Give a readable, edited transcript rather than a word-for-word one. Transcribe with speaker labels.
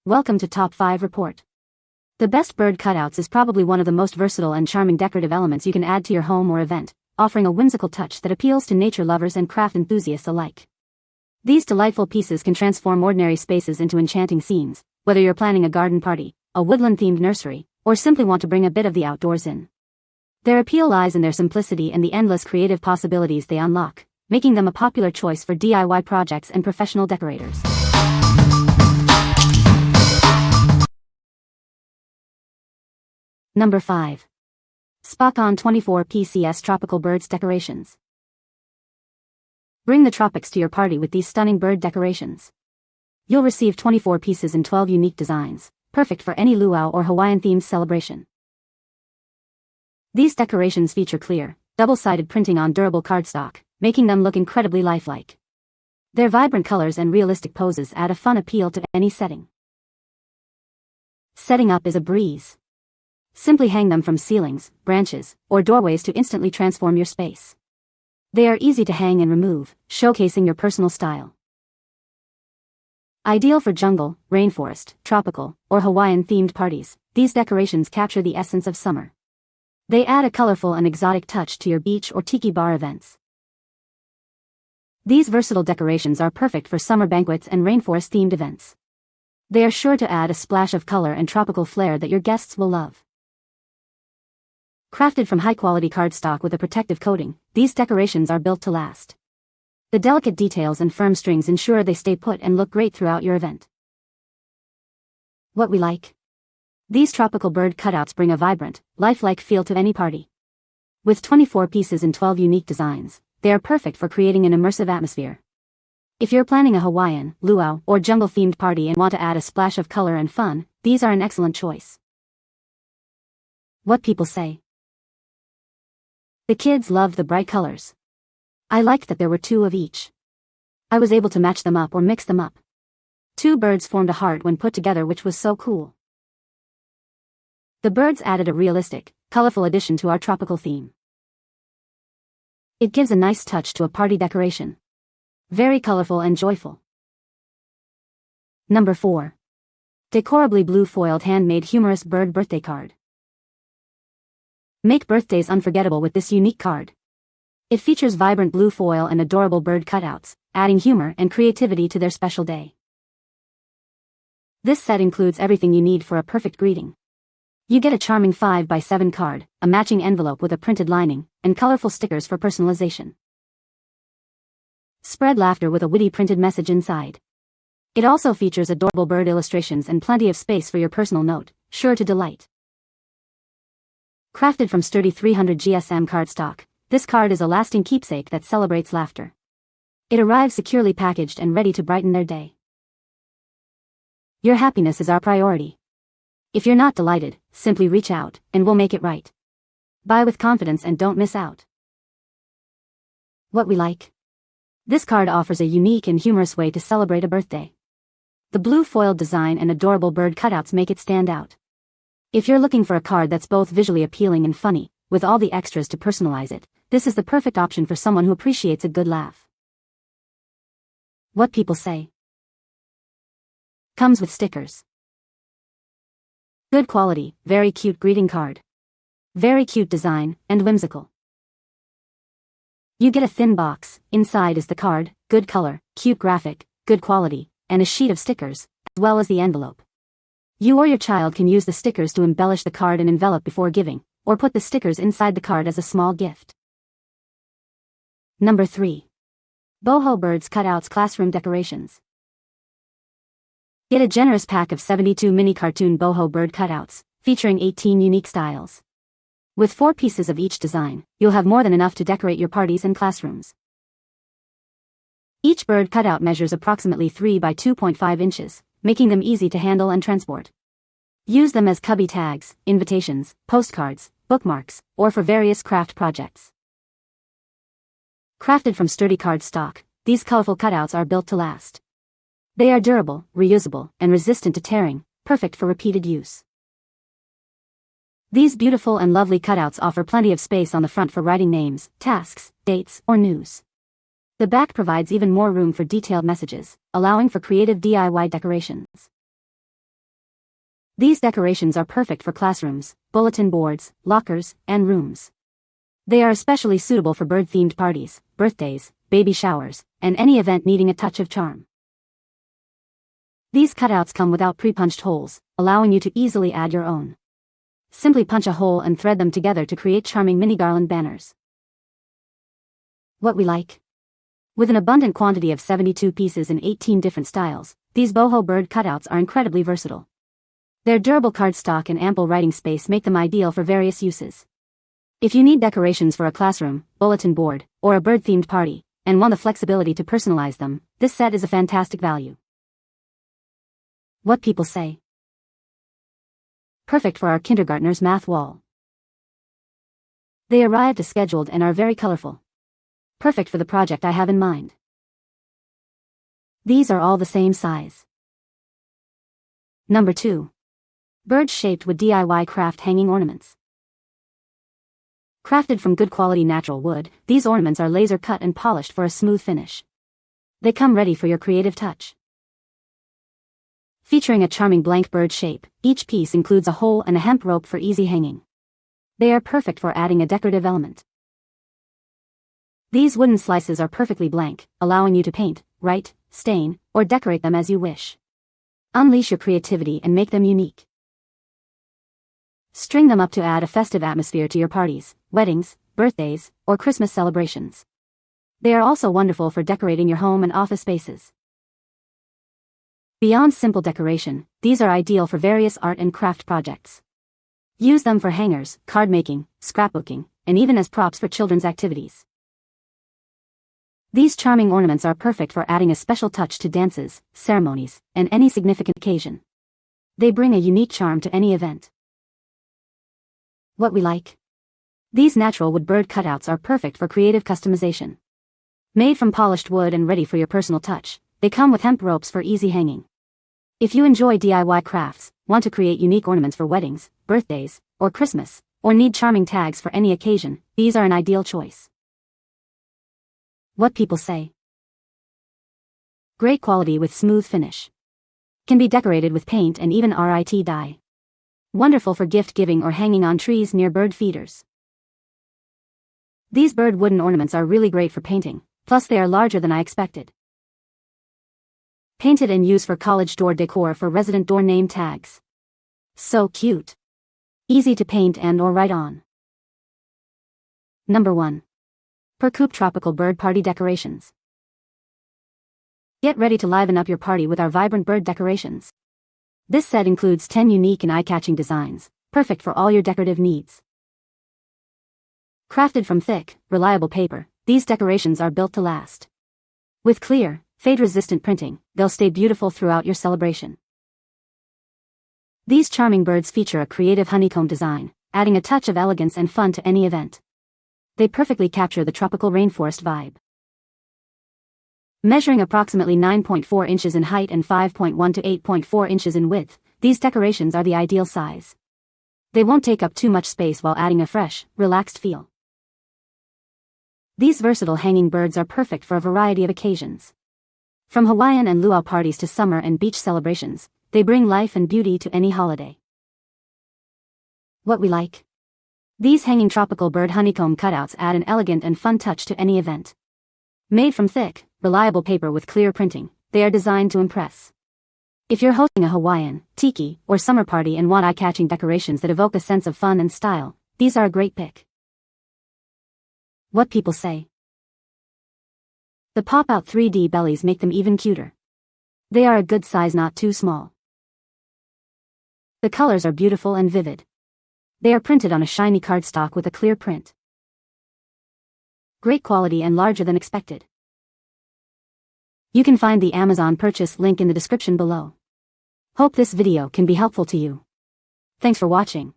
Speaker 1: Welcome to Top 5 Report. The best bird cutouts is probably one of the most versatile and charming decorative elements you can add to your home or event, offering a whimsical touch that appeals to nature lovers and craft enthusiasts alike. These delightful pieces can transform ordinary spaces into enchanting scenes, whether you're planning a garden party, a woodland-themed nursery, or simply want to bring a bit of the outdoors in. Their appeal lies in their simplicity and the endless creative possibilities they unlock, making them a popular choice for DIY projects and professional decorators. Number 5. Spakon 24 PCS Tropical Birds Decorations. Bring the tropics to your party with these stunning bird decorations. You'll receive 24 pieces in 12 unique designs, perfect for any luau or Hawaiian-themed celebration. These decorations feature clear, double-sided printing on durable cardstock, making them look incredibly lifelike. Their vibrant colors and realistic poses add a fun appeal to any setting. Setting up is a breeze. Simply hang them from ceilings, branches, or doorways to instantly transform your space. They are easy to hang and remove, showcasing your personal style. Ideal for jungle, rainforest, tropical, or Hawaiian-themed parties, these decorations capture the essence of summer. They add a colorful and exotic touch to your beach or tiki bar events. These versatile decorations are perfect for summer banquets and rainforest-themed events. They are sure to add a splash of color and tropical flair that your guests will love. Crafted from high-quality cardstock with a protective coating, these decorations are built to last. The delicate details and firm strings ensure they stay put and look great throughout your event. What we like? These tropical bird cutouts bring a vibrant, lifelike feel to any party. With 24 pieces in 12 unique designs, they are perfect for creating an immersive atmosphere. If you're planning a Hawaiian, luau, or jungle-themed party and want to add a splash of color and fun, these are an excellent choice. What people say? The kids loved the bright colors. I liked that there were 2 of each. I was able to match them up or mix them up. 2 birds formed a heart when put together, which was so cool. The birds added a realistic, colorful addition to our tropical theme. It gives a nice touch to a party decoration. Very colorful and joyful. Number 4. Decorably Blue Foiled Handmade Humorous Bird Birthday Card. Make birthdays unforgettable with this unique card. It features vibrant blue foil and adorable bird cutouts, adding humor and creativity to their special day. This set includes everything you need for a perfect greeting. You get a charming 5x7 card, a matching envelope with a printed lining, and colorful stickers for personalization. Spread laughter with a witty printed message inside. It also features adorable bird illustrations and plenty of space for your personal note, sure to delight. Crafted from sturdy 300 GSM cardstock, this card is a lasting keepsake that celebrates laughter. It arrives securely packaged and ready to brighten their day. Your happiness is our priority. If you're not delighted, simply reach out, and we'll make it right. Buy with confidence and don't miss out. What we like? This card offers a unique and humorous way to celebrate a birthday. The blue foiled design and adorable bird cutouts make it stand out. If you're looking for a card that's both visually appealing and funny, with all the extras to personalize it, this is the perfect option for someone who appreciates a good laugh. What people say? Comes with stickers. Good quality, very cute greeting card. Very cute design, and whimsical. You get a thin box, inside is the card, good color, cute graphic, good quality, and a sheet of stickers, as well as the envelope. You or your child can use the stickers to embellish the card and envelope before giving, or put the stickers inside the card as a small gift. Number 3. Boho Birds Cutouts Classroom Decorations. Get a generous pack of 72 mini cartoon boho bird cutouts, featuring 18 unique styles. With 4 pieces of each design, you'll have more than enough to decorate your parties and classrooms. Each bird cutout measures approximately 3 by 2.5 inches, making them easy to handle and transport. Use them as cubby tags, invitations, postcards, bookmarks, or for various craft projects. Crafted from sturdy cardstock, these colorful cutouts are built to last. They are durable, reusable, and resistant to tearing, perfect for repeated use. These beautiful and lovely cutouts offer plenty of space on the front for writing names, tasks, dates, or news. The back provides even more room for detailed messages, allowing for creative DIY decorations. These decorations are perfect for classrooms, bulletin boards, lockers, and rooms. They are especially suitable for bird-themed parties, birthdays, baby showers, and any event needing a touch of charm. These cutouts come without pre-punched holes, allowing you to easily add your own. Simply punch a hole and thread them together to create charming mini garland banners. What we like. With an abundant quantity of 72 pieces in 18 different styles, these boho bird cutouts are incredibly versatile. Their durable cardstock and ample writing space make them ideal for various uses. If you need decorations for a classroom, bulletin board, or a bird-themed party, and want the flexibility to personalize them, this set is a fantastic value. What people say. Perfect for our kindergartner's math wall. They arrived as scheduled and are very colorful. Perfect for the project I have in mind. These are all the same size. Number 2. Birds shaped with DIY craft hanging ornaments. Crafted from good quality natural wood, these ornaments are laser cut and polished for a smooth finish. They come ready for your creative touch. Featuring a charming blank bird shape, each piece includes a hole and a hemp rope for easy hanging. They are perfect for adding a decorative element. These wooden slices are perfectly blank, allowing you to paint, write, stain, or decorate them as you wish. Unleash your creativity and make them unique. String them up to add a festive atmosphere to your parties, weddings, birthdays, or Christmas celebrations. They are also wonderful for decorating your home and office spaces. Beyond simple decoration, these are ideal for various art and craft projects. Use them for hangers, card making, scrapbooking, and even as props for children's activities. These charming ornaments are perfect for adding a special touch to dances, ceremonies, and any significant occasion. They bring a unique charm to any event. What we like. These natural wood bird cutouts are perfect for creative customization. Made from polished wood and ready for your personal touch, they come with hemp ropes for easy hanging. If you enjoy DIY crafts, want to create unique ornaments for weddings, birthdays, or Christmas, or need charming tags for any occasion, these are an ideal choice. What people say. Great quality with smooth finish. Can be decorated with paint and even RIT dye. Wonderful for gift giving or hanging on trees near bird feeders. These bird wooden ornaments are really great for painting, plus they are larger than I expected. Painted and used for college door decor for resident door name tags. So cute. Easy to paint and or write on. Number 1. PerKoop Tropical Bird Party Decorations. Get ready to liven up your party with our vibrant bird decorations. This set includes 10 unique and eye-catching designs, perfect for all your decorative needs. Crafted from thick, reliable paper, these decorations are built to last. With clear, fade-resistant printing, they'll stay beautiful throughout your celebration. These charming birds feature a creative honeycomb design, adding a touch of elegance and fun to any event. They perfectly capture the tropical rainforest vibe. Measuring approximately 9.4 inches in height and 5.1 to 8.4 inches in width, these decorations are the ideal size. They won't take up too much space while adding a fresh, relaxed feel. These versatile hanging birds are perfect for a variety of occasions. From Hawaiian and luau parties to summer and beach celebrations, they bring life and beauty to any holiday. What we like. These hanging tropical bird honeycomb cutouts add an elegant and fun touch to any event. Made from thick, reliable paper with clear printing, they are designed to impress. If you're hosting a Hawaiian, tiki, or summer party and want eye-catching decorations that evoke a sense of fun and style, these are a great pick. What people say. The pop-out 3D bellies make them even cuter. They are a good size, not too small. The colors are beautiful and vivid. They are printed on a shiny cardstock with a clear print. Great quality and larger than expected. You can find the Amazon purchase link in the description below. Hope this video can be helpful to you. Thanks for watching.